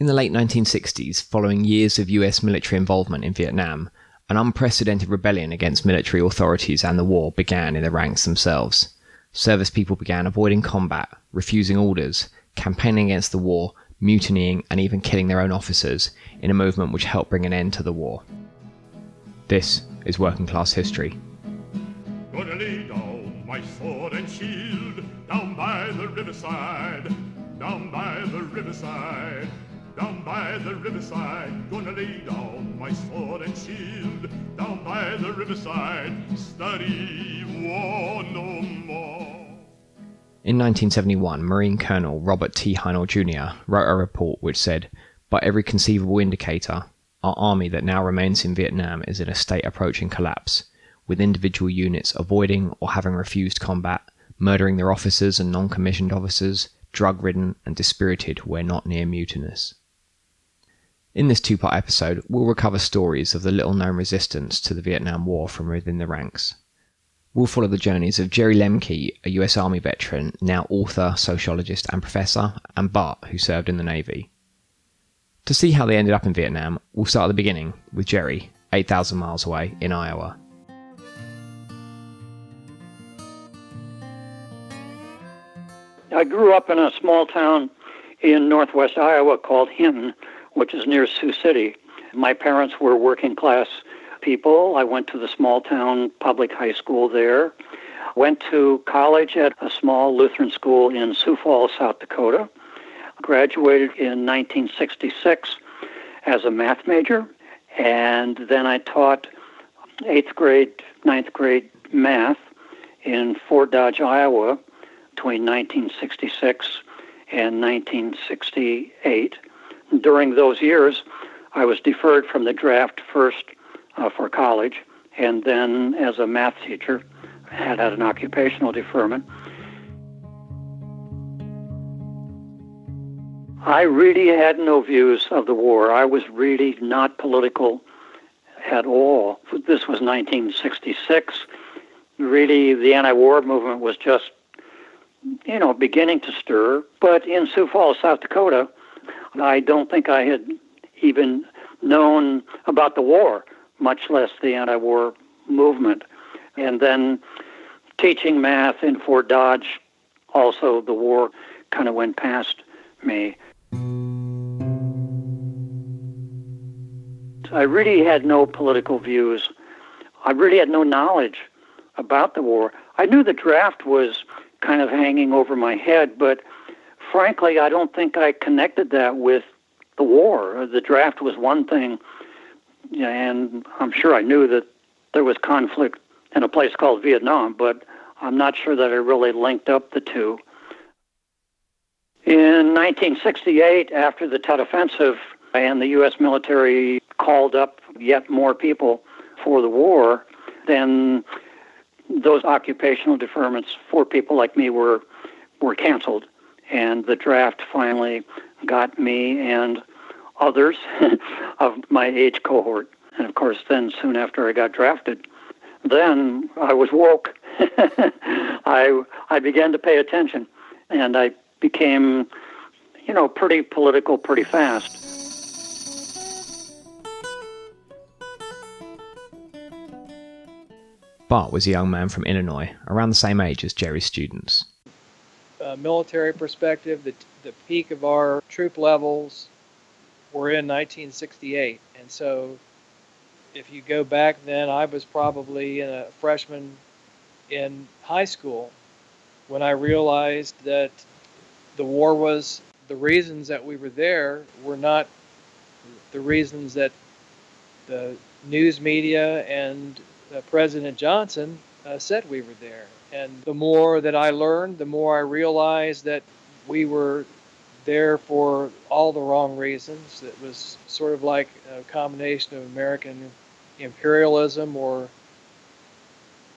In the late 1960s, following years of US military involvement in Vietnam, an unprecedented rebellion against military authorities and the war began in the ranks themselves. Service people began avoiding combat, refusing orders, campaigning against the war, mutinying and even killing their own officers in a movement which helped bring an end to the war. This is Working Class History. Gonna lay down my sword and shield down by the riverside, down by the riverside, down by the riverside. Gonna lay down my sword and shield down by the riverside, study war no more. In 1971, Marine Colonel Robert T. Heinel Jr. wrote a report which said, "By every conceivable indicator, our army that now remains in Vietnam is in a state approaching collapse, with individual units avoiding or having refused combat, murdering their officers and non-commissioned officers, drug-ridden and dispirited where not near mutinous." In this two-part episode, we'll recover stories of the little-known resistance to the Vietnam War from within the ranks. We'll follow the journeys of Jerry Lembcke, a US Army veteran, now author, sociologist and professor, and Bart, who served in the Navy. To see how they ended up in Vietnam, we'll start at the beginning, with Jerry, 8,000 miles away in Iowa. I grew up in a small town in northwest Iowa called Hinton, which is near Sioux City. My parents were working class people. I went to the small town public high school there. Went to college at a small Lutheran school in Sioux Falls, South Dakota. Graduated in 1966 as a math major, and then I taught 8th grade, 9th grade math in Fort Dodge, Iowa between 1966 and 1968. During those years, I was deferred from the draft first for college, and then as a math teacher, had an occupational deferment. I really had no views of the war. I was really not political at all. This was 1966. Really, the anti-war movement was just, beginning to stir. But in Sioux Falls, South Dakota, I don't think I had even known about the war, much less the anti-war movement. And then teaching math in Fort Dodge, also the war kind of went past me. I really had no political views. I really had no knowledge about the war. I knew the draft was kind of hanging over my head, but frankly, I don't think I connected that with the war. The draft was one thing, and I'm sure I knew that there was conflict in a place called Vietnam, but I'm not sure that I really linked up the two. In 1968, after the Tet Offensive and the U.S. military called up yet more people for the war, then those occupational deferments for people like me were canceled. And the draft finally got me and others of my age cohort. And of course, then soon after I got drafted, then I was woke. I began to pay attention, and I became, pretty political pretty fast. Bart was a young man from Illinois, around the same age as Jerry's students. Military perspective, the peak of our troop levels were in 1968. And so if you go back then, I was probably a freshman in high school when I realized that the war was, the reasons that we were there were not the reasons that the news media and President Johnson said we were there. And the more that I learned, the more I realized that we were there for all the wrong reasons. It was sort of like a combination of American imperialism, or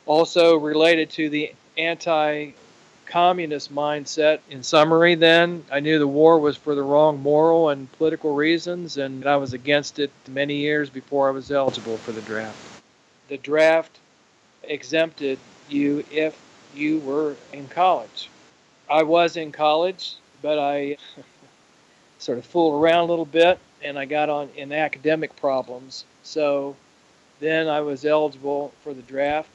also related to the anti-communist mindset. In summary, then, I knew the war was for the wrong moral and political reasons, and I was against it many years before I was eligible for the draft. The draft exempted you if you were in college. I was in college, but I sort of fooled around a little bit, and I got on in academic problems. So then I was eligible for the draft.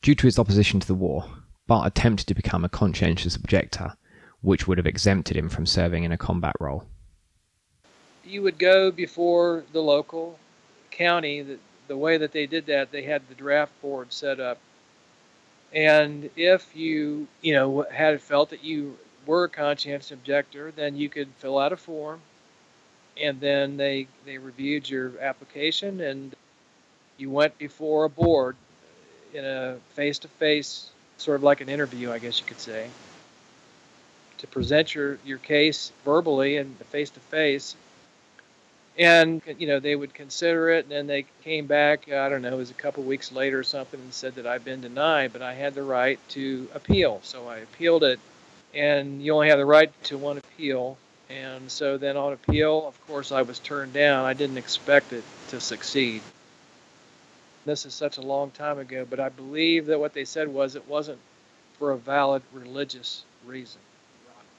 Due to his opposition to the war, Bart attempted to become a conscientious objector, which would have exempted him from serving in a combat role. You would go before the local county. The way that they did that, they had the draft board set up. And if you had felt that you were a conscientious objector, then you could fill out a form, and then they reviewed your application, and you went before a board in a face-to-face, sort of like an interview, I guess you could say, to present your case verbally and face-to-face. And, they would consider it, and then they came back, I don't know, it was a couple weeks later or something, and said that I'd been denied, but I had the right to appeal. So I appealed it, and you only have the right to one appeal. And so then on appeal, of course, I was turned down. I didn't expect it to succeed. This is such a long time ago, but I believe that what they said was it wasn't for a valid religious reason.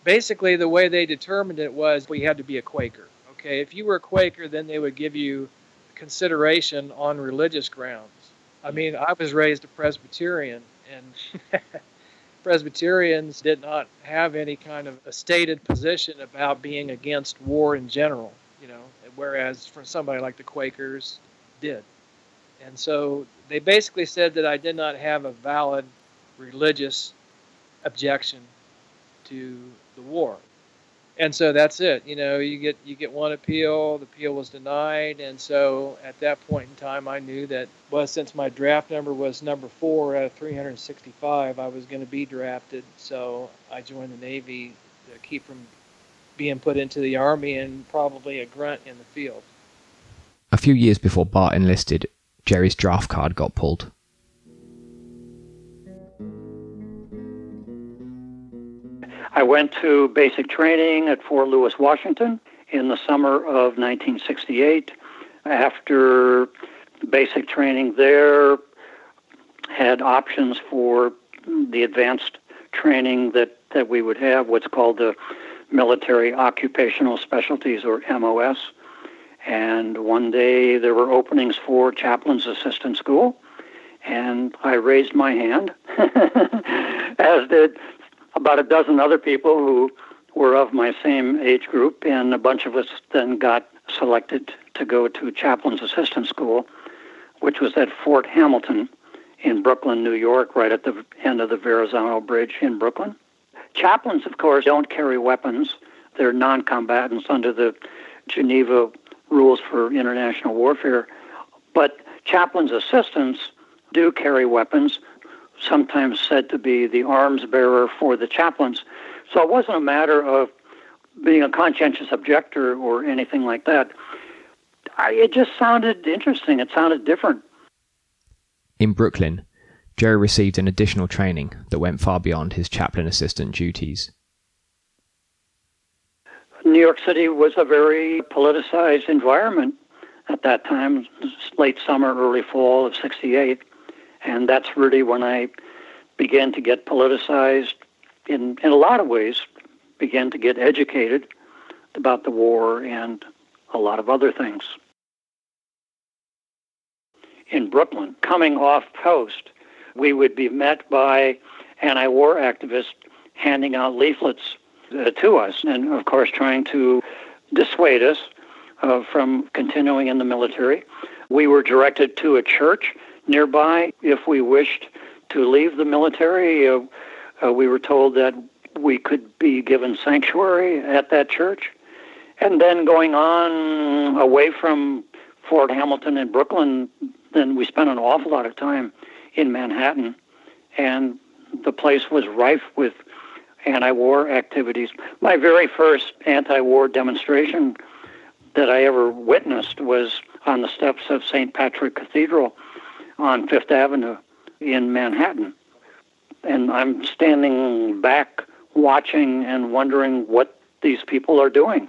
Basically, the way they determined it was we had to be a Quaker. Okay, if you were a Quaker, then they would give you consideration on religious grounds. I mean, I was raised a Presbyterian, and Presbyterians did not have any kind of a stated position about being against war in general, whereas for somebody like the Quakers did. And so they basically said that I did not have a valid religious objection to the war. And so that's it. You get one appeal. The appeal was denied, and so at that point in time, I knew that, since my draft number was number 4 out of 365, I was going to be drafted. So I joined the Navy to keep from being put into the Army and probably a grunt in the field. A few years before Bart enlisted, Jerry's draft card got pulled. I went to basic training at Fort Lewis, Washington in the summer of 1968. After basic training there, had options for the advanced training that we would have, what's called the Military Occupational Specialties, or MOS. And one day there were openings for chaplain's assistant school, and I raised my hand, as did about a dozen other people who were of my same age group, and a bunch of us then got selected to go to chaplain's assistant school, which was at Fort Hamilton in Brooklyn, New York, right at the end of the Verrazano Bridge in Brooklyn. Chaplains, of course, don't carry weapons. They're non-combatants under the Geneva Rules for International Warfare. But chaplains' assistants do carry weapons, sometimes said to be the arms bearer for the chaplains. So it wasn't a matter of being a conscientious objector or anything like that. It just sounded interesting. It sounded different. In Brooklyn, Jerry received an additional training that went far beyond his chaplain assistant duties. New York City was a very politicized environment at that time, late summer, early fall of '68. And that's really when I began to get politicized in a lot of ways, began to get educated about the war and a lot of other things. In Brooklyn, coming off post, we would be met by anti-war activists handing out leaflets to us, and of course trying to dissuade us from continuing in the military. We were directed to a church nearby if we wished to leave the military. We were told that we could be given sanctuary at that church. And then going on away from Fort Hamilton in Brooklyn, then we spent an awful lot of time in Manhattan, and the place was rife with anti-war activities. My very first anti-war demonstration that I ever witnessed was on the steps of St. Patrick Cathedral on Fifth Avenue in Manhattan. And I'm standing back watching and wondering what these people are doing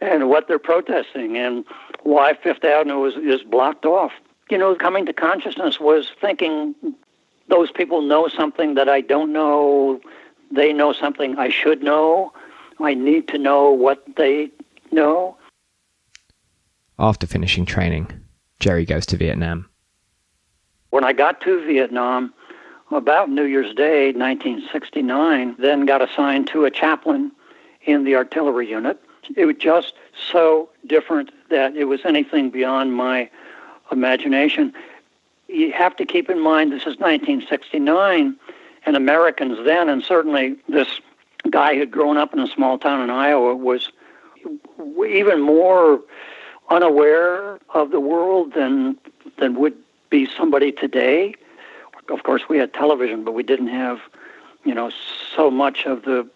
and what they're protesting and why Fifth Avenue is blocked off. Coming to consciousness was thinking those people know something that I don't know. They know something I should know. I need to know what they know. After finishing training, Jerry goes to Vietnam. When I got to Vietnam, about New Year's Day, 1969, then got assigned to a chaplain in the artillery unit. It was just so different that it was anything beyond my imagination. You have to keep in mind this is 1969, and Americans then, and certainly this guy who had grown up in a small town in Iowa, was even more unaware of the world than would be somebody today. Of course, we had television, but we didn't have, so much of the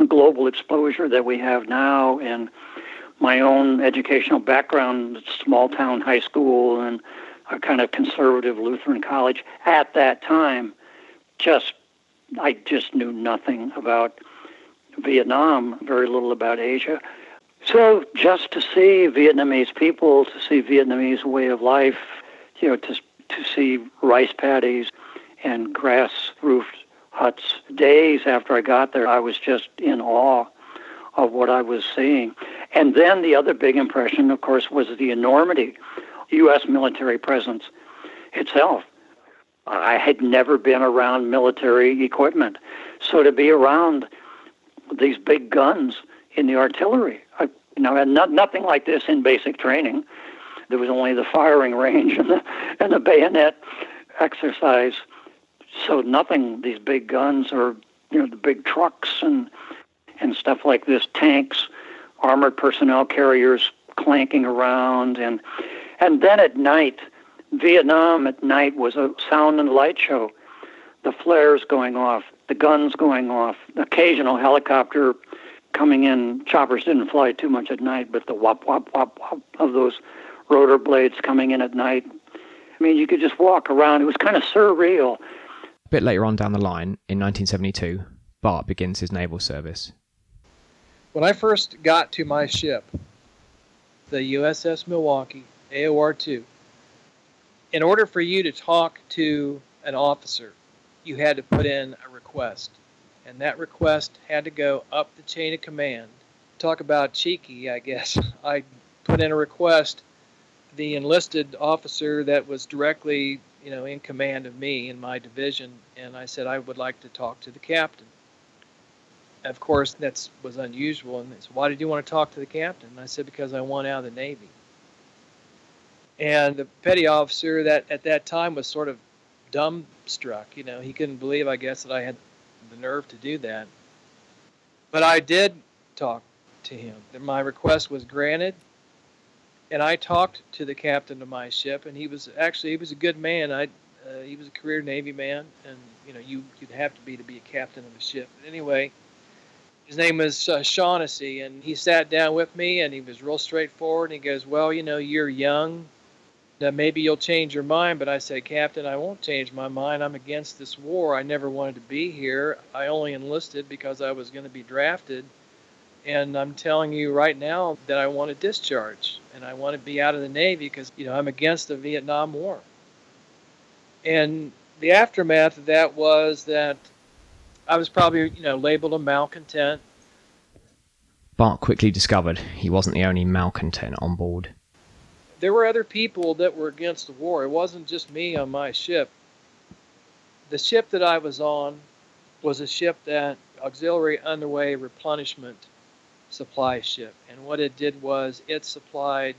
global exposure that we have now. And my own educational background, small town high school and a kind of conservative Lutheran college at that time, I just knew nothing about Vietnam, very little about Asia. So just to see Vietnamese people, to see Vietnamese way of life, to see rice paddies and grass-roofed huts. Days after I got there, I was just in awe of what I was seeing. And then the other big impression, of course, was the enormity, U.S. military presence itself. I had never been around military equipment. So to be around these big guns in the artillery, I had nothing like this in basic training. There was only the firing range and the bayonet exercise. So nothing, these big guns or, the big trucks and stuff like this, tanks, armored personnel carriers clanking around. And then at night, Vietnam at night was a sound and light show. The flares going off, the guns going off, occasional helicopter coming in. Choppers didn't fly too much at night, but the whop, whop, whop, whop of those rotor blades coming in at night. I mean, you could just walk around. It was kind of surreal. A bit later on down the line, in 1972, Bart begins his naval service. When I first got to my ship, the USS Milwaukee, AOR-2, in order for you to talk to an officer, you had to put in a request. And that request had to go up the chain of command. Talk about cheeky, I guess. I put in a request. The enlisted officer that was directly, in command of me in my division, and I said I would like to talk to the captain. Of course, that was unusual, and they said, why did you want to talk to the captain? And I said, because I want out of the Navy. And the petty officer that at that time was sort of dumbstruck. He couldn't believe, I guess, that I had the nerve to do that. But I did talk to him. My request was granted. And I talked to the captain of my ship, and he was a good man. He was a career Navy man, and you'd have to be a captain of a ship. But anyway, his name was Shaughnessy, and he sat down with me, and he was real straightforward. And he goes, "Well, you're young. Maybe you'll change your mind." But I said, "Captain, I won't change my mind. I'm against this war. I never wanted to be here. I only enlisted because I was going to be drafted. And I'm telling you right now that I want to discharge, and I want to be out of the Navy because, I'm against the Vietnam War." And the aftermath of that was that I was probably, labeled a malcontent. Bart quickly discovered he wasn't the only malcontent on board. There were other people that were against the war. It wasn't just me on my ship. The ship that I was on was a ship that auxiliary underway replenishment supply ship, and what it did was it supplied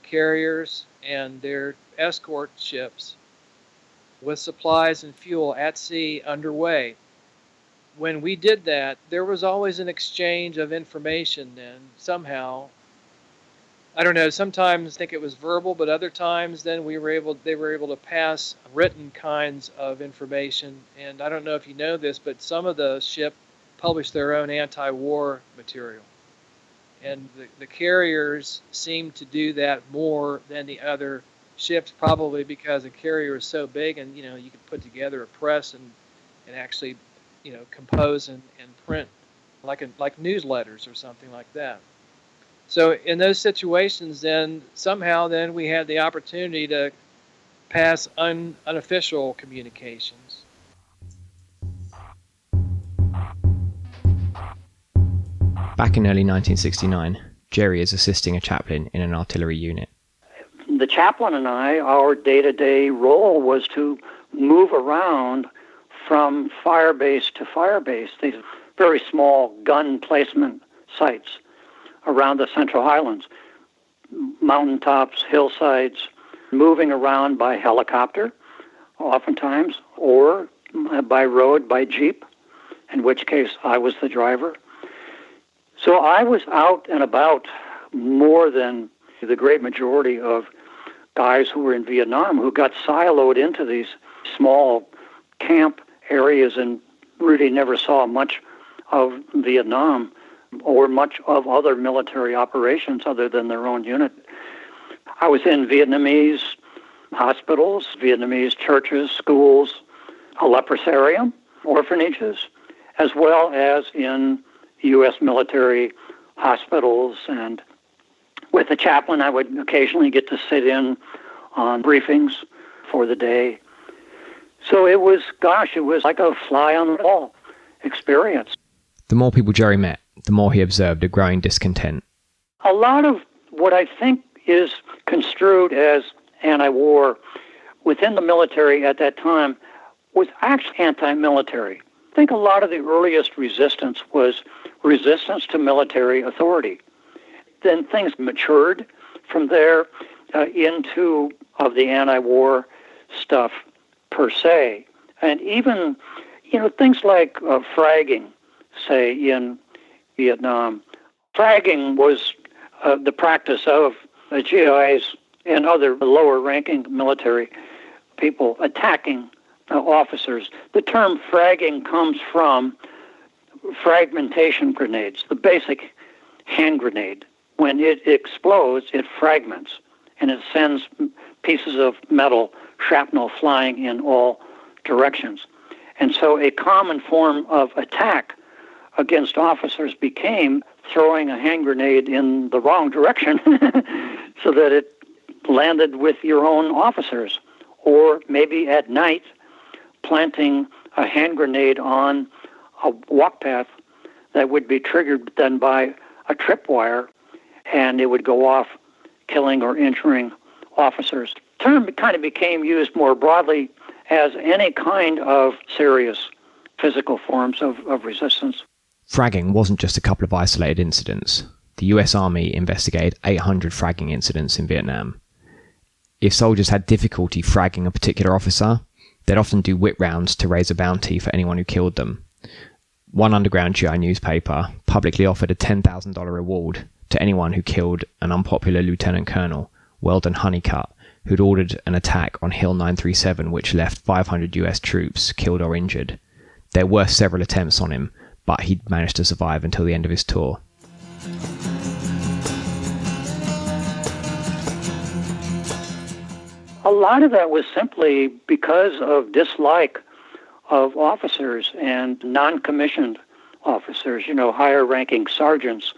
carriers and their escort ships with supplies and fuel at sea underway. When we did that, there was always an exchange of information, and somehow, I don't know, sometimes I think it was verbal, but other times then they were able to pass written kinds of information. And I don't know if you know this, but some of the ship published their own anti-war material. And the carriers seem to do that more than the other ships, probably because a carrier is so big, and you can put together a press and actually compose and print like newsletters or something like that. So in those situations, then somehow we had the opportunity to pass unofficial communications. Back in early 1969, Jerry is assisting a chaplain in an artillery unit. The chaplain and I, our day-to-day role was to move around from fire base to fire base, these very small gun placement sites around the Central Highlands, mountaintops, hillsides, moving around by helicopter, oftentimes, or by road, by jeep, in which case I was the driver. So I was out and about more than the great majority of guys who were in Vietnam, who got siloed into these small camp areas and really never saw much of Vietnam or much of other military operations other than their own unit. I was in Vietnamese hospitals, Vietnamese churches, schools, a leprosarium, orphanages, as well as in U.S. military hospitals. And with the chaplain, I would occasionally get to sit in on briefings for the day. So it was like a fly on the wall experience. The more people Jerry met, the more he observed a growing discontent. A lot of what I think is construed as anti-war within the military at that time was actually anti-military. I think a lot of the earliest resistance was resistance to military authority. Then things matured from there into of the anti-war stuff per se. And even, things like fragging, say, in Vietnam. Fragging was the practice of GIs and other lower-ranking military people attacking officers. The term fragging comes from fragmentation grenades, the basic hand grenade. When it explodes, it fragments, and it sends pieces of metal, shrapnel, flying in all directions. And so a common form of attack against officers became throwing a hand grenade in the wrong direction so that it landed with your own officers, or maybe at night planting a hand grenade on a walk path that would be triggered then by a tripwire, and it would go off killing or injuring officers. The term kind of became used more broadly as any kind of serious physical forms of resistance. Fragging wasn't just a couple of isolated incidents. The US Army investigated 800 fragging incidents in Vietnam. If soldiers had difficulty fragging a particular officer, they'd often do whip rounds to raise a bounty for anyone who killed them. One underground GI newspaper publicly offered a $10,000 reward to anyone who killed an unpopular Lieutenant Colonel, Weldon Honeycutt, who'd ordered an attack on Hill 937 which left 500 US troops killed or injured. There were several attempts on him, but he'd managed to survive until the end of his tour. A lot of that was simply because of dislike of officers and non-commissioned officers, higher-ranking sergeants,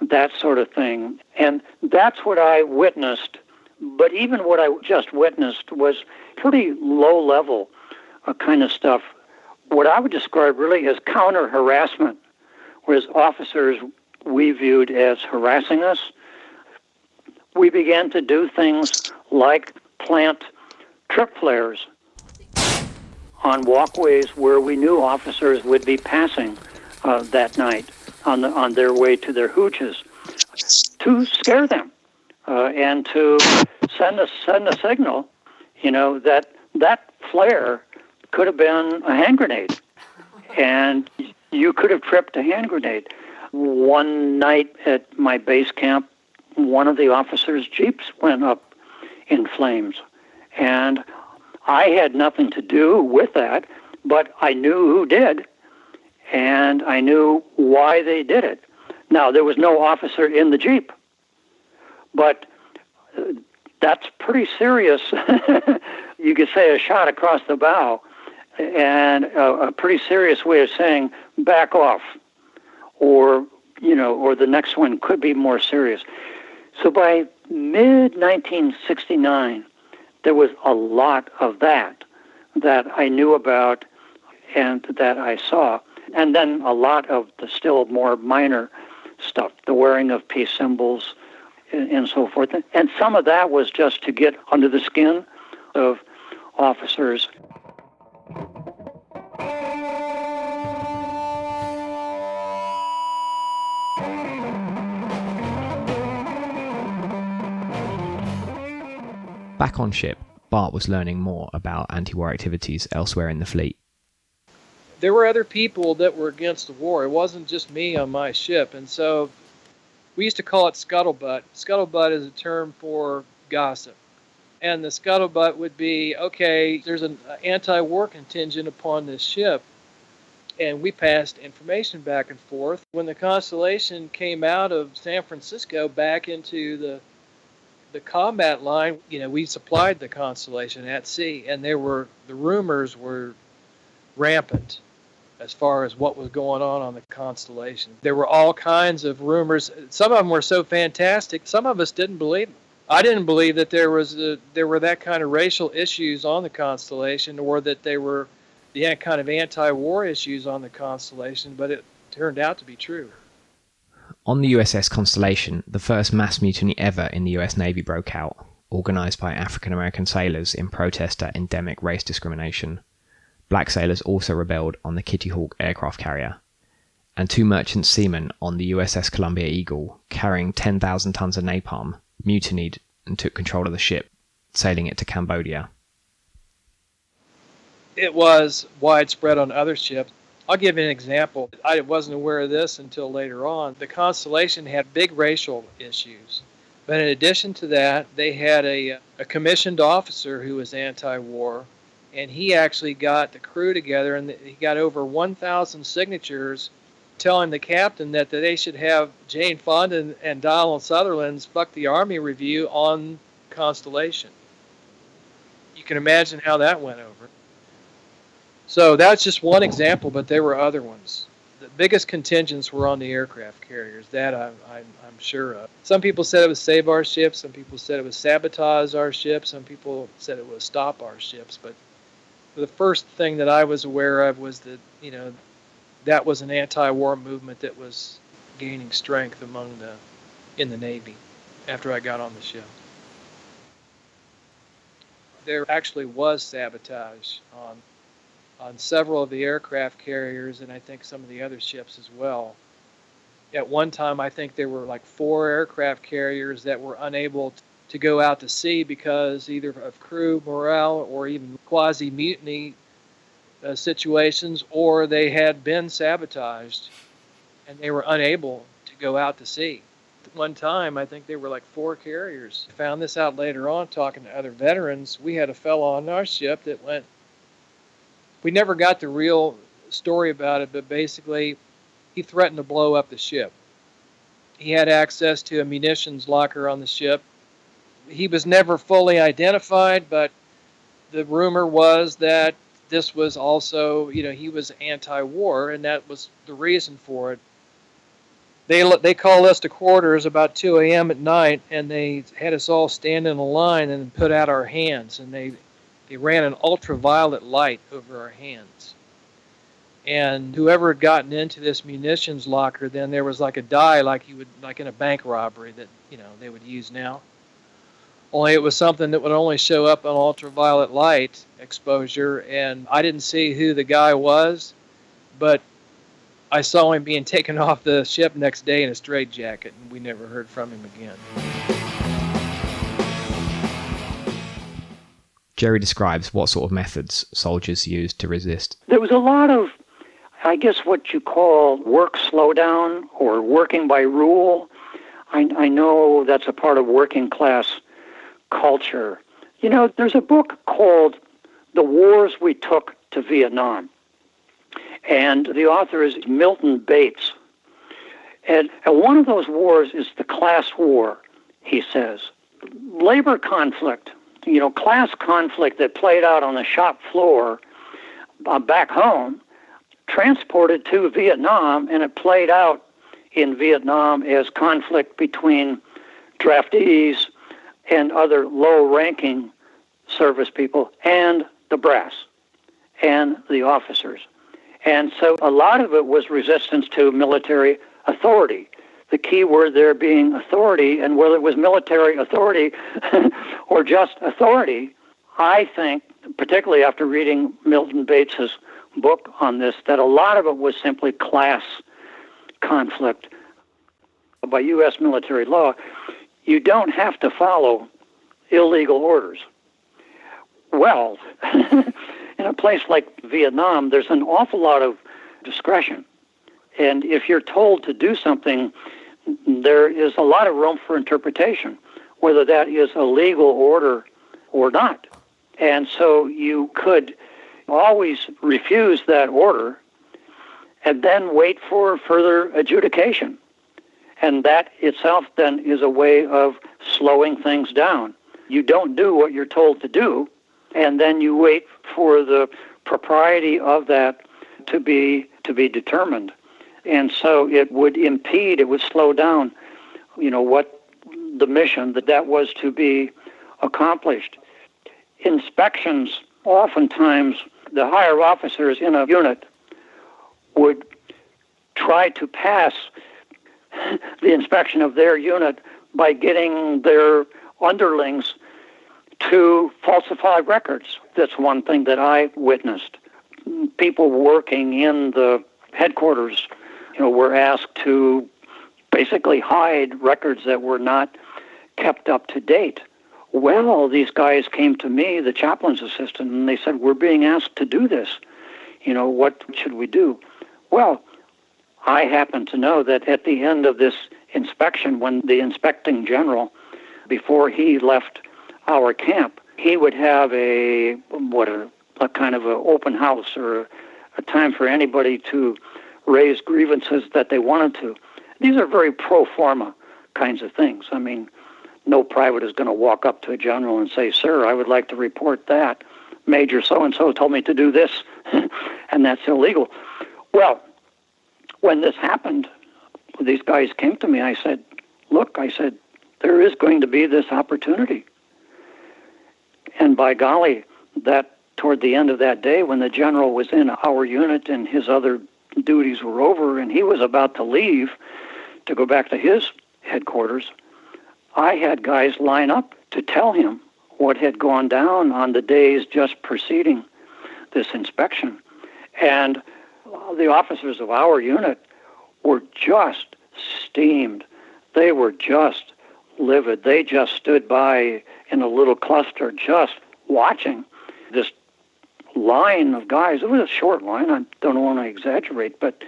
that sort of thing. And that's what I witnessed. But even what I just witnessed was pretty low-level kind of stuff. What I would describe really as counter-harassment, whereas officers we viewed as harassing us. We began to do things like plant trip flares on walkways where we knew officers would be passing that night on their way to their hooches, to scare them and to send a signal, that flare could have been a hand grenade, and you could have tripped a hand grenade. One night at my base camp, one of the officers' jeeps went up in flames, and I had nothing to do with that, but I knew who did, and I knew why they did it. Now, there was no officer in the jeep, but that's pretty serious. You could say a shot across the bow, and a pretty serious way of saying back off, or the next one could be more serious. So by mid-1969, there was a lot of that I knew about and that I saw. And then a lot of the still more minor stuff, the wearing of peace symbols and so forth. And some of that was just to get under the skin of officers. Back on ship, Bart was learning more about anti-war activities elsewhere in the fleet. There were other people that were against the war. It wasn't just me on my ship. And so we used to call it scuttlebutt. Scuttlebutt is a term for gossip. And the scuttlebutt would be, okay, there's an anti-war contingent upon this ship. And we passed information back and forth. When the Constellation came out of San Francisco back into the combat line, we supplied the Constellation at sea, and the rumors were rampant as far as what was going on the Constellation. There were all kinds of rumors. Some of them were so fantastic, some of us didn't believe them. I didn't believe that there were that kind of racial issues on the Constellation, or that there were the kind of anti-war issues on the Constellation, but it turned out to be true. On the USS Constellation, the first mass mutiny ever in the US Navy broke out, organised by African American sailors in protest at endemic race discrimination. Black sailors also rebelled on the Kitty Hawk aircraft carrier, and 2 merchant seamen on the USS Columbia Eagle, carrying 10,000 tons of napalm, mutinied and took control of the ship, sailing it to Cambodia. It was widespread on other ships. I'll give you an example. I wasn't aware of this until later on. The Constellation had big racial issues. But in addition to that, they had a commissioned officer who was anti-war, and he actually got the crew together, and he got over 1,000 signatures telling the captain that they should have Jane Fonda and Donald Sutherland's Fuck the Army review on Constellation. You can imagine how that went over. So that's just one example, but there were other ones. The biggest contingents were on the aircraft carriers. That I'm sure of. Some people said it was save our ships. Some people said it was sabotage our ships. Some people said it was stop our ships. But the first thing that I was aware of was that that was an anti-war movement that was gaining strength in the Navy after I got on the ship. There actually was sabotage on several of the aircraft carriers, and I think some of the other ships as well. At one time, I think there were like 4 aircraft carriers that were unable to go out to sea because either of crew morale or even quasi-mutiny situations, or they had been sabotaged and they were unable to go out to sea. At one time, I think there were like 4 carriers. I found this out later on talking to other veterans. We had a fellow on our ship that went. We never got the real story about it, but basically he threatened to blow up the ship. He had access to a munitions locker on the ship. He was never fully identified, but the rumor was that this was also, he was anti-war, and that was the reason for it. They called us to quarters about 2 a.m. at night, and they had us all stand in a line and put out our hands, and they ran an ultraviolet light over our hands. And whoever had gotten into this munitions locker, then there was like a dye like in a bank robbery that, they would use now. Only it was something that would only show up on ultraviolet light exposure, and I didn't see who the guy was, but I saw him being taken off the ship next day in a straitjacket, and we never heard from him again. Jerry describes what sort of methods soldiers used to resist. There was a lot of, I guess, what you call work slowdown or working by rule. I know that's a part of working class culture. There's a book called The Wars We Took to Vietnam, and the author is Milton Bates. And one of those wars is the class war, he says. Labor conflict, class conflict that played out on the shop floor back home, transported to Vietnam, and it played out in Vietnam as conflict between draftees and other low-ranking service people and the brass and the officers. And so a lot of it was resistance to military authority. the key word there being authority, and whether it was military authority or just authority, I think, particularly after reading Milton Bates's book on this, that a lot of it was simply class conflict. By U.S. military law, you don't have to follow illegal orders. Well, in a place like Vietnam, there's an awful lot of discretion. And if you're told to do something, there is a lot of room for interpretation, whether that is a legal order or not. And so you could always refuse that order and then wait for further adjudication. And that itself then is a way of slowing things down. You don't do what you're told to do, and then you wait for the propriety of that to be determined. And so it would impede, it would slow down, what the mission that was to be accomplished. Inspections, oftentimes, the higher officers in a unit would try to pass the inspection of their unit by getting their underlings to falsify records. That's one thing that I witnessed. People working in the headquarters, were asked to basically hide records that were not kept up to date. Well, these guys came to me, the chaplain's assistant, and they said, we're being asked to do this. What should we do? Well, I happen to know that at the end of this inspection, when the inspecting general, before he left our camp, he would have a kind of an open house or a time for anybody to raise grievances that they wanted to. These are very pro forma kinds of things. I mean, no private is going to walk up to a general and say, sir, I would like to report that Major so-and-so told me to do this, and that's illegal. Well, when this happened, these guys came to me. I said, look, there is going to be this opportunity. And by golly, that toward the end of that day, when the general was in our unit and his other duties were over and he was about to leave to go back to his headquarters, I had guys line up to tell him what had gone down on the days just preceding this inspection. And the officers of our unit were just steamed. They were just livid. They just stood by in a little cluster just watching this line of guys. It was a short line. I don't want to exaggerate, but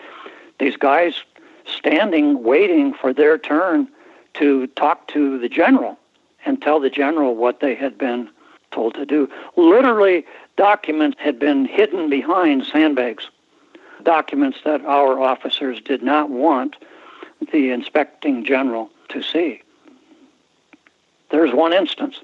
these guys standing, waiting for their turn to talk to the general and tell the general what they had been told to do. Literally, documents had been hidden behind sandbags, documents that our officers did not want the inspecting general to see. There's one instance.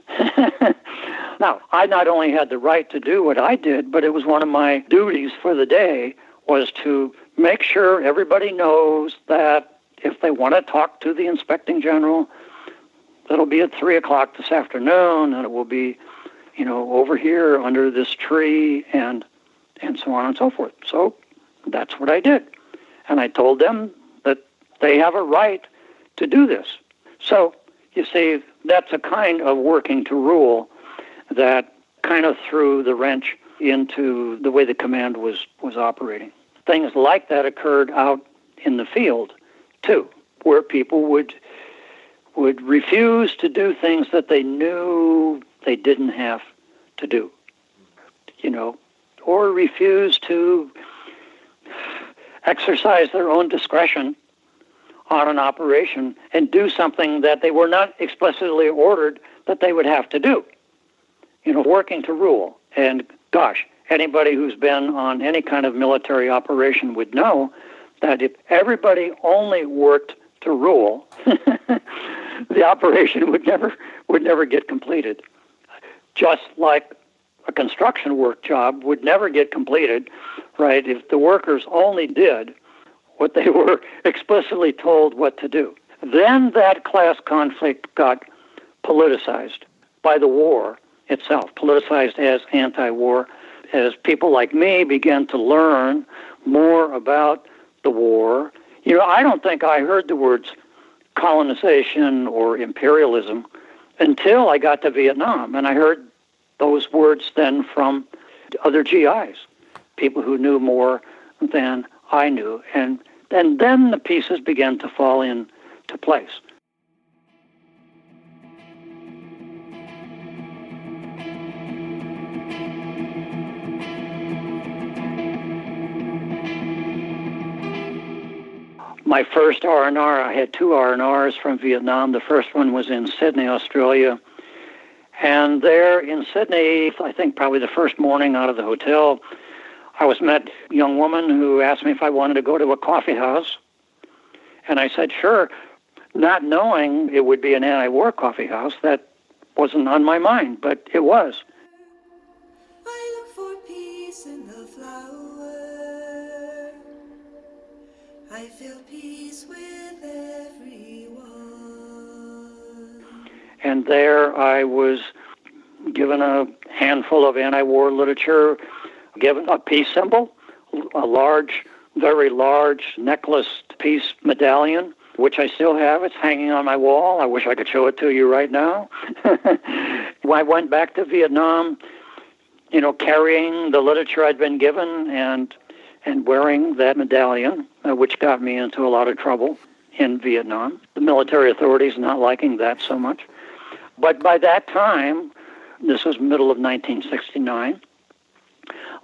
Now, I not only had the right to do what I did, but it was one of my duties for the day was to make sure everybody knows that if they want to talk to the inspecting general, it'll be at 3 o'clock this afternoon, and it will be, over here under this tree, and so on and so forth. So that's what I did. And I told them that they have a right to do this. So, you see, that's a kind of working to rule that kind of threw the wrench into the way the command was operating. Things like that occurred out in the field, too, where people would refuse to do things that they knew they didn't have to do, or refuse to exercise their own discretion on an operation and do something that they were not explicitly ordered that they would have to do. Working to rule. And gosh, anybody who's been on any kind of military operation would know that if everybody only worked to rule, the operation would never get completed. Just like a construction work job would never get completed, right, if the workers only did what they were explicitly told what to do. Then that class conflict got politicized by the war itself, politicized as anti-war, as people like me began to learn more about the war. I don't think I heard the words colonization or imperialism until I got to Vietnam. And I heard those words then from other GIs, people who knew more than I knew. And then the pieces began to fall into place. My first R&R, I had two R&Rs from Vietnam. The first one was in Sydney, Australia. And there in Sydney, I think probably the first morning out of the hotel, I was met a young woman who asked me if I wanted to go to a coffee house. And I said, sure, not knowing it would be an anti-war coffee house. That wasn't on my mind, but it was. I look for peace in the flower. I feel peace with everyone. And there I was given a handful of anti-war literature, given a peace symbol, a large, very large necklace piece medallion, which I still have. It's hanging on my wall. I wish I could show it to you right now. I went back to Vietnam, carrying the literature I'd been given and wearing that medallion, which got me into a lot of trouble in Vietnam. The military authorities not liking that so much. But by that time, this was middle of 1969,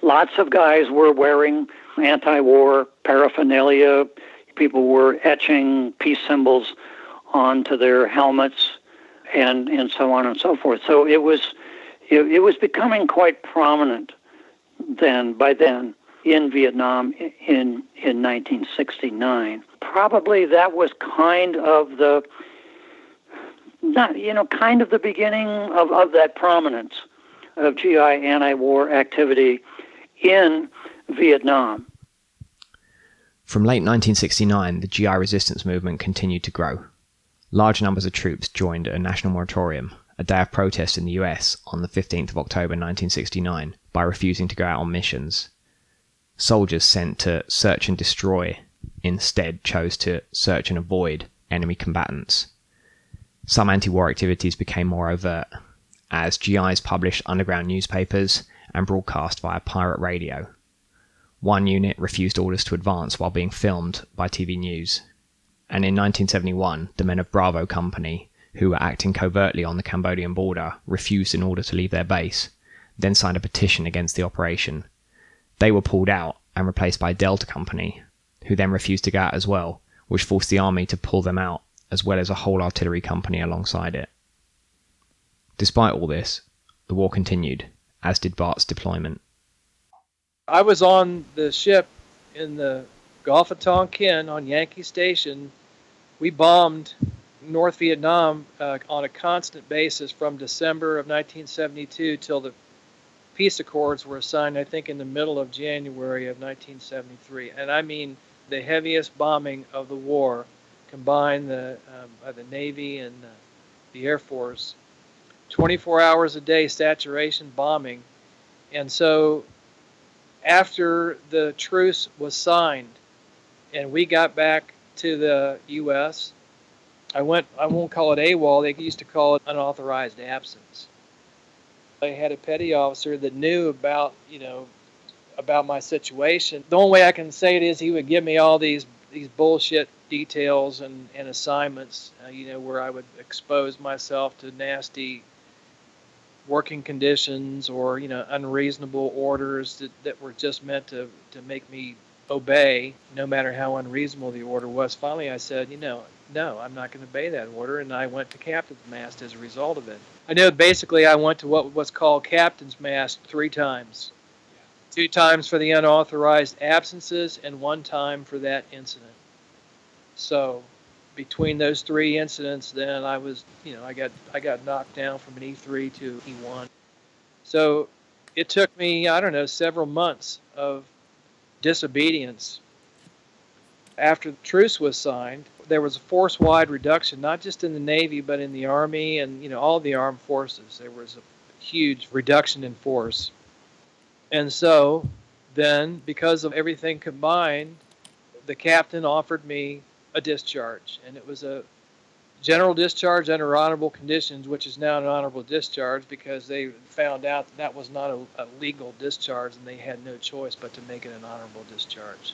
lots of guys were wearing anti-war paraphernalia. People were etching peace symbols onto their helmets and so on and so forth. So it was becoming quite prominent by then in Vietnam in 1969. Probably that was kind of the beginning of that prominence of GI anti-war activity in Vietnam. From late 1969, the GI resistance movement continued to grow. Large numbers of troops joined a national moratorium, a day of protest in the US on the 15th of October 1969, by refusing to go out on missions. Soldiers sent to search and destroy instead chose to search and avoid enemy combatants. Some anti-war activities became more overt, as GIs published underground newspapers and broadcast via pirate radio. One unit refused orders to advance while being filmed by TV news. And in 1971, the men of Bravo Company, who were acting covertly on the Cambodian border, refused an order to leave their base, then signed a petition against the operation. They were pulled out and replaced by Delta Company, who then refused to go out as well, which forced the army to pull them out, as well as a whole artillery company alongside it. Despite all this, the war continued, as did Bart's deployment. I was on the ship in the Gulf of Tonkin on Yankee Station. We bombed North Vietnam on a constant basis from December of 1972 till the peace accords were signed, I think, in the middle of January of 1973. And I mean the heaviest bombing of the war, combined by the Navy and the Air Force. 24 hours a day saturation bombing. And so after the truce was signed and we got back to the U.S., I won't call it AWOL, they used to call it unauthorized absence. I had a petty officer that knew about my situation. The only way I can say it is he would give me all these bullshit details and assignments, where I would expose myself to nasty working conditions or, unreasonable orders that were just meant to make me obey, no matter how unreasonable the order was. Finally, I said, no, I'm not going to obey that order, and I went to captain's mast as a result of it. I know basically I went to what was called captain's mast 3 times. 2 times for the unauthorized absences and 1 time for that incident. So between those 3 incidents, then I was, I got knocked down from an E3 to E1. So it took me, several months of disobedience. After the truce was signed, there was a force-wide reduction, not just in the Navy, but in the Army and, all the armed forces. There was a huge reduction in force. And so then, because of everything combined, the captain offered me a discharge, and it was a general discharge under honorable conditions, which is now an honorable discharge because they found out that was not a legal discharge and they had no choice but to make it an honorable discharge.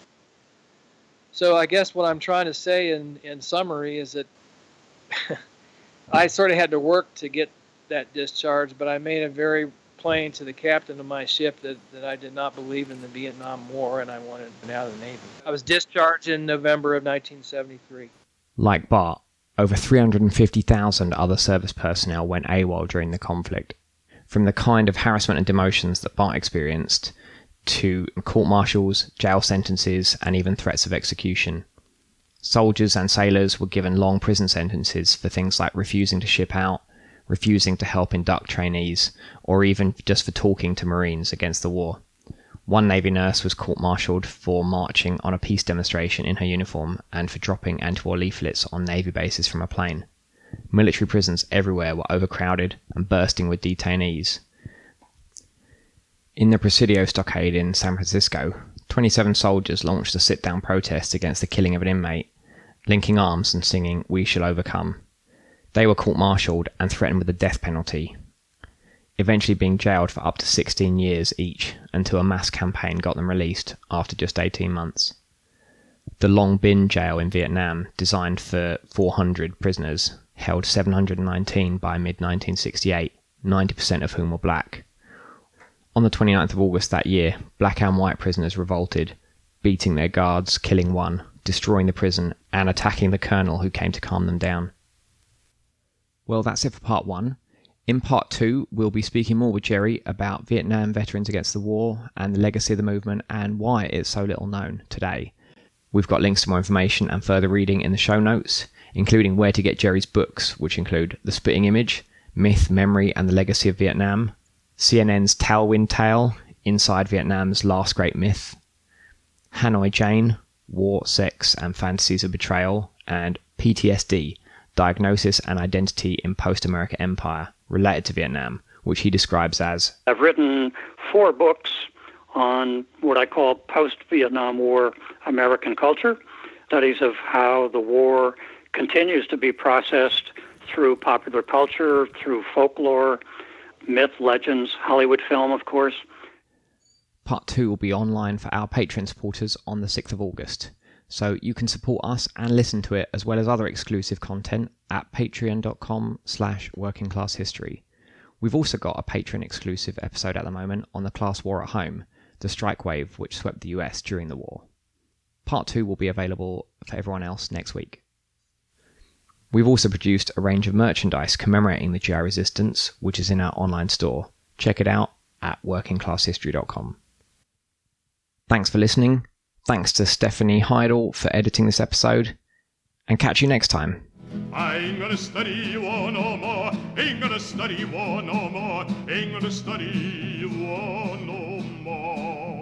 So I guess what I'm trying to say in summary is that I sort of had to work to get that discharge, but I made it very plain to the captain of my ship that I did not believe in the Vietnam War and I wanted out of the Navy. I was discharged in November of 1973. Like Bart, over 350,000 other service personnel went AWOL during the conflict. From the kind of harassment and demotions that Bart experienced, to court-martials, jail sentences, and even threats of execution. Soldiers and sailors were given long prison sentences for things like refusing to ship out, refusing to help induct trainees, or even just for talking to Marines against the war. One Navy nurse was court-martialed for marching on a peace demonstration in her uniform and for dropping anti-war leaflets on Navy bases from a plane. Military prisons everywhere were overcrowded and bursting with detainees. In the Presidio stockade in San Francisco, 27 soldiers launched a sit-down protest against the killing of an inmate, linking arms and singing "We Shall Overcome." They were court-martialed and threatened with the death penalty, eventually being jailed for up to 16 years each until a mass campaign got them released after just 18 months. The Long Binh jail in Vietnam, designed for 400 prisoners, held 719 by mid-1968, 90% of whom were black. On the 29th of August that year, black and white prisoners revolted, beating their guards, killing one, destroying the prison, and attacking the colonel who came to calm them down. Well, that's it for part 1. In part 2, we'll be speaking more with Jerry about Vietnam Veterans Against the War and the legacy of the movement and why it's so little known today. We've got links to more information and further reading in the show notes, including where to get Jerry's books, which include The Spitting Image, Myth, Memory and the Legacy of Vietnam, CNN's Tailwind Tale, Inside Vietnam's Last Great Myth, Hanoi Jane, War, Sex and Fantasies of Betrayal, and PTSD, Diagnosis and Identity in Post-America Empire, related to Vietnam, which he describes as... I've written 4 books on what I call post-Vietnam War American culture, studies of how the war continues to be processed through popular culture, through folklore, myth, legends, Hollywood film, of course. Part 2 will be online for our Patreon supporters on the 6th of August, so you can support us and listen to it as well as other exclusive content at patreon.com/workingclasshistory. We've also got a Patreon exclusive episode at the moment on the class war at home, the strike wave which swept the US during the war. Part 2 will be available for everyone else next week. We've also produced a range of merchandise commemorating the GI resistance, which is in our online store. Check it out at workingclasshistory.com. Thanks for listening. Thanks to Stephanie Heidel for editing this episode. And catch you next time. I ain't gonna study war no more. Ain't gonna study war no more. Ain't gonna study war no more.